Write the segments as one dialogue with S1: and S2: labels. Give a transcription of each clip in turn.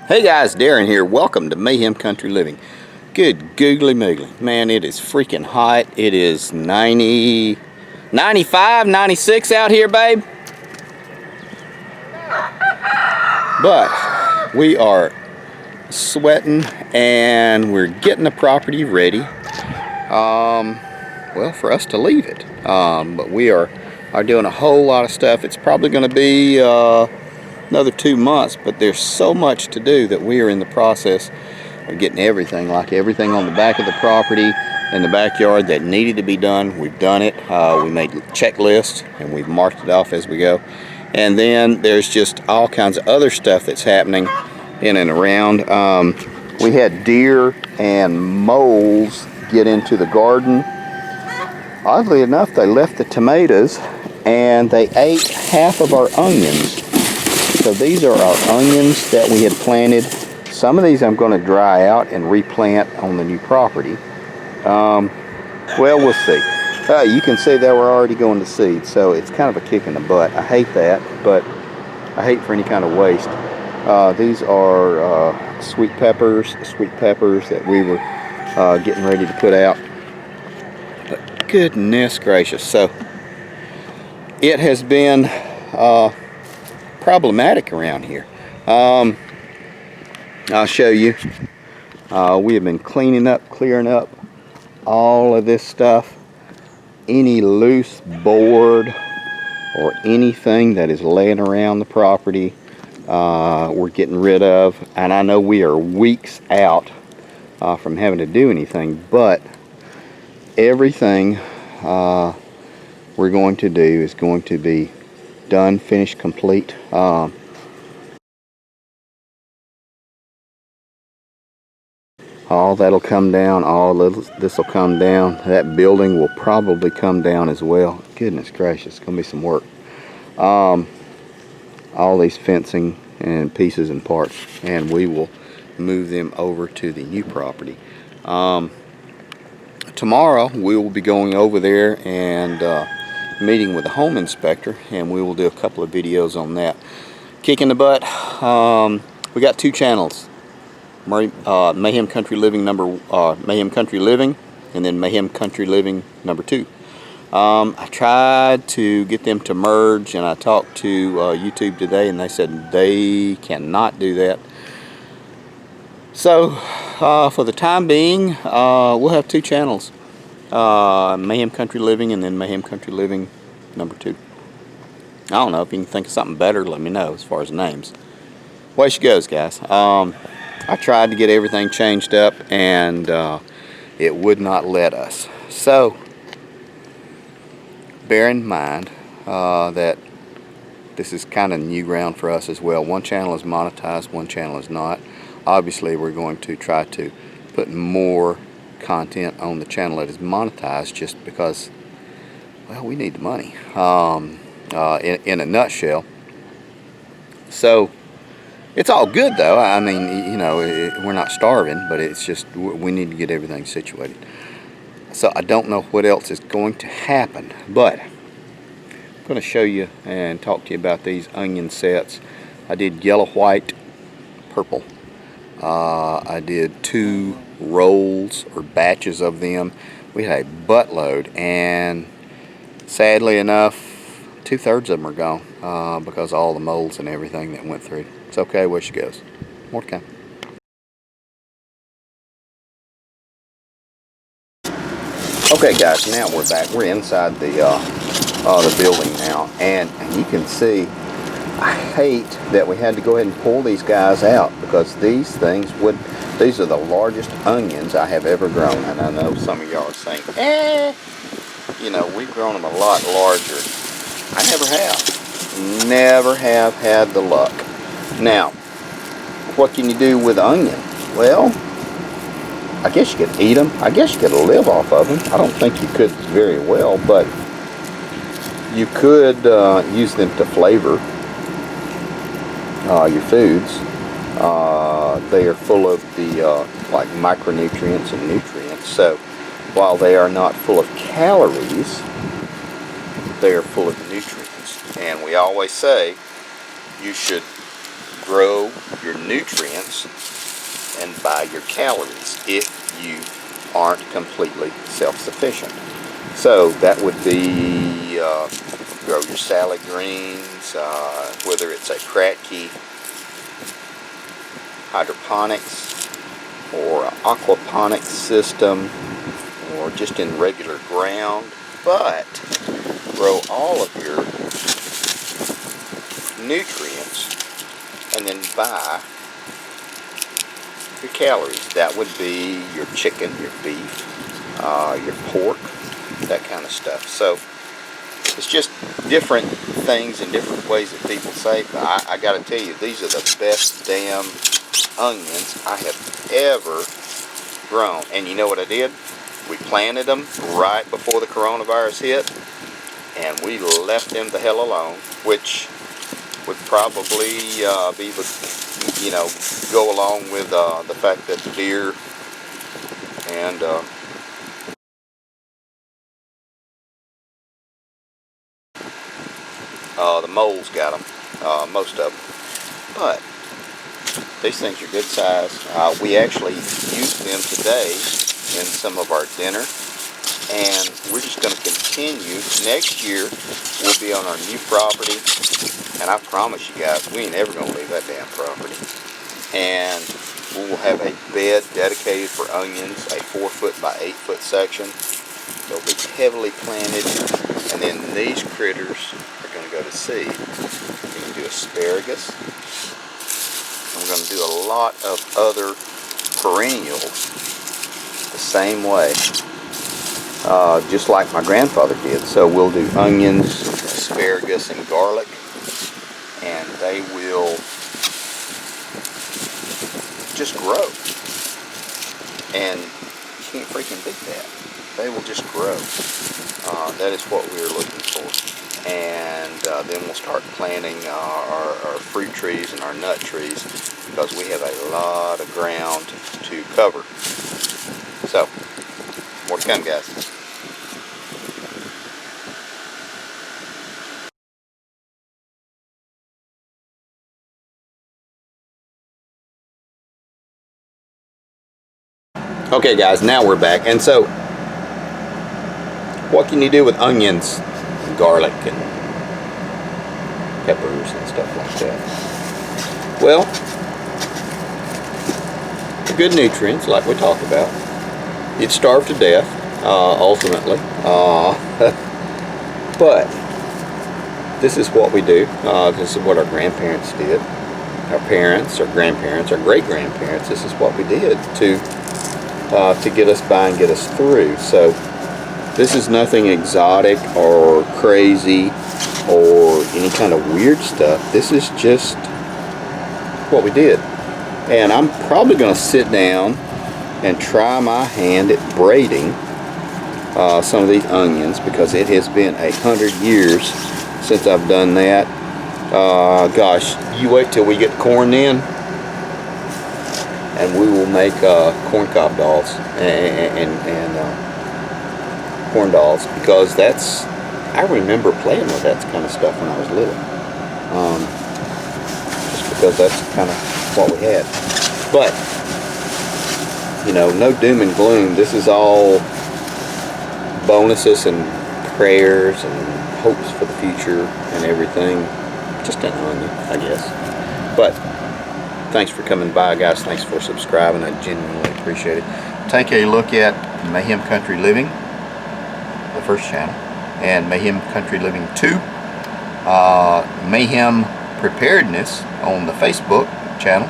S1: Hey guys, Darren here. Welcome to Mayhem Country Living. Good googly moogly. Man, it is freaking hot. It is 90, 95, 96 out here, babe. But we are sweating and we're getting the property ready. Well, for us to leave it. But we are doing a whole lot of stuff. It's probably going to be another 2 months, but there's so much to do that we are in the process of getting everything, like everything on the back of the property in the backyard that needed to be done. We've done it. We made checklists and we've marked it off as we go. And then there's just all kinds of other stuff that's happening in and around. We had deer and moles get into the garden. Oddly enough, they left the tomatoes and they ate half of our onions. So these are our onions that we had planted. Some of these I'm going to dry out and replant on the new property. Well, we'll see. You can see that we're already going to seed, so it's kind of a kick in the butt. I hate that, but I hate for any kind of waste. These are sweet peppers that we were getting ready to put out. But goodness gracious, so it has been problematic around here. I'll show you. We have been clearing up all of this stuff. Any loose board or anything that is laying around the property, we're getting rid of. And I know we are weeks out from having to do anything, but everything we're going to do is going to be done, finished, complete. All that'll come down, all this will come down. That building will probably come down as well. Goodness gracious, it's gonna be some work. All these fencing and pieces and parts, and we will move them over to the new property. Tomorrow we will be going over there and meeting with the home inspector, and we will do a couple of videos on that. Kick in the butt. We got 2 channels. Mayhem Country Living Mayhem Country Living, and then Mayhem Country Living #2. I tried to get them to merge, and I talked to YouTube today, and they said they cannot do that. So for the time being, we'll have 2 channels. Mayhem Country Living and then Mayhem Country Living #2. I don't know, if you can think of something better, let me know as far as names. Way she goes, guys. I tried to get everything changed up and it would not let us. So bear in mind that this is kind of new ground for us as well. One channel is monetized, one channel is not. Obviously we're going to try to put more content on the channel that is monetized, just because, well, we need the money, in a nutshell. So it's all good though. I mean, you know, we're not starving, but it's just we need to get everything situated. So I don't know what else is going to happen, but I'm going to show you and talk to you about these onion sets. I did yellow, white, purple. I did 2 rolls or batches of them. We had a buttload, and sadly enough, 2/3 of them are gone because of all the molds and everything that went through. It's okay, where she goes. More to come. Okay, guys, now we're back. We're inside the building now, and you can see I hate that we had to go ahead and pull these guys out, because these are the largest onions I have ever grown. And I know some of y'all are saying, you know, we've grown them a lot larger. I never have had the luck. Now, what can you do with onion? Well, I guess you could eat them. I guess you could live off of them. I don't think you could very well, but you could use them to flavor your foods. They are full of the like micronutrients and nutrients. So while they are not full of calories, they are full of nutrients. And we always say you should grow your nutrients and buy your calories if you aren't completely self-sufficient. So that would be grow your salad greens, whether it's a Kratky hydroponics or aquaponics system, or just in regular ground, but grow all of your nutrients and then buy your calories. That would be your chicken, your beef, your pork, that kind of stuff. So it's just different things and different ways that people say, but I gotta tell you, these are the best damn onions I have ever grown. And you know what I did? We planted them right before the coronavirus hit, and we left them the hell alone, which would probably be, you know, go along with the fact that the deer and the moles got them, most of them. But these things are good size. We actually used them today in some of our dinner, and we're just going to continue. Next year we'll be on our new property, and I promise you guys, we ain't ever going to leave that damn property. And we'll have a bed dedicated for onions, a 4-foot by 8-foot section. They'll be heavily planted, and then these critters are going to go to seed. We're going to do asparagus, and we're going to do a lot of other perennials the same way, just like my grandfather did. So we'll do onions, asparagus, and garlic, and they will just grow, and you can't freaking beat that. They will just grow. That is what we're looking for. And then we'll start planting our fruit trees and our nut trees, because we have a lot of ground to cover. So, more to come, guys. Okay guys, now we're back. And so, what can you do with onions and garlic and peppers and stuff like that? Well, good nutrients, like we talked about. You'd starve to death, ultimately. But this is what we do. This is what our grandparents did. Our parents, our grandparents, our great-grandparents, this is what we did to get us by and get us through. So this is nothing exotic or crazy or any kind of weird stuff. This is just what we did. And I'm probably going to sit down and try my hand at braiding some of these onions, because it has been 100 years since I've done that. Gosh, you wait till we get corn in, and we will make corn cob dolls and corn dolls, because that's, I remember playing with that kind of stuff when I was little. Just because that's kind of what we had. But, you know, no doom and gloom. This is all bonuses and prayers and hopes for the future and everything. Just an onion, I guess. But thanks for coming by, guys. Thanks for subscribing. I genuinely appreciate it. Take a look at Mayhem Country Living, the first channel, and Mayhem Country Living 2. Mayhem Preparedness on the Facebook channel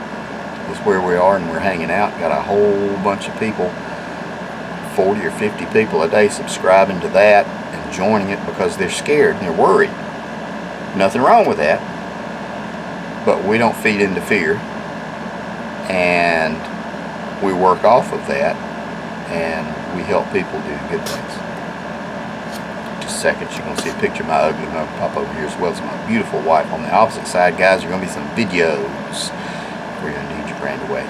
S1: is where we are, and we're hanging out. Got a whole bunch of people, 40 or 50 people a day subscribing to that and joining it because they're scared and they're worried. Nothing wrong with that, but we don't feed into fear, and we work off of that, and we help people do good things. Just seconds, you're going to see a picture of my ugly mug pop over here, as well as my beautiful wife on the opposite side. Guys, there are going to be some videos where you're going to need your brand away.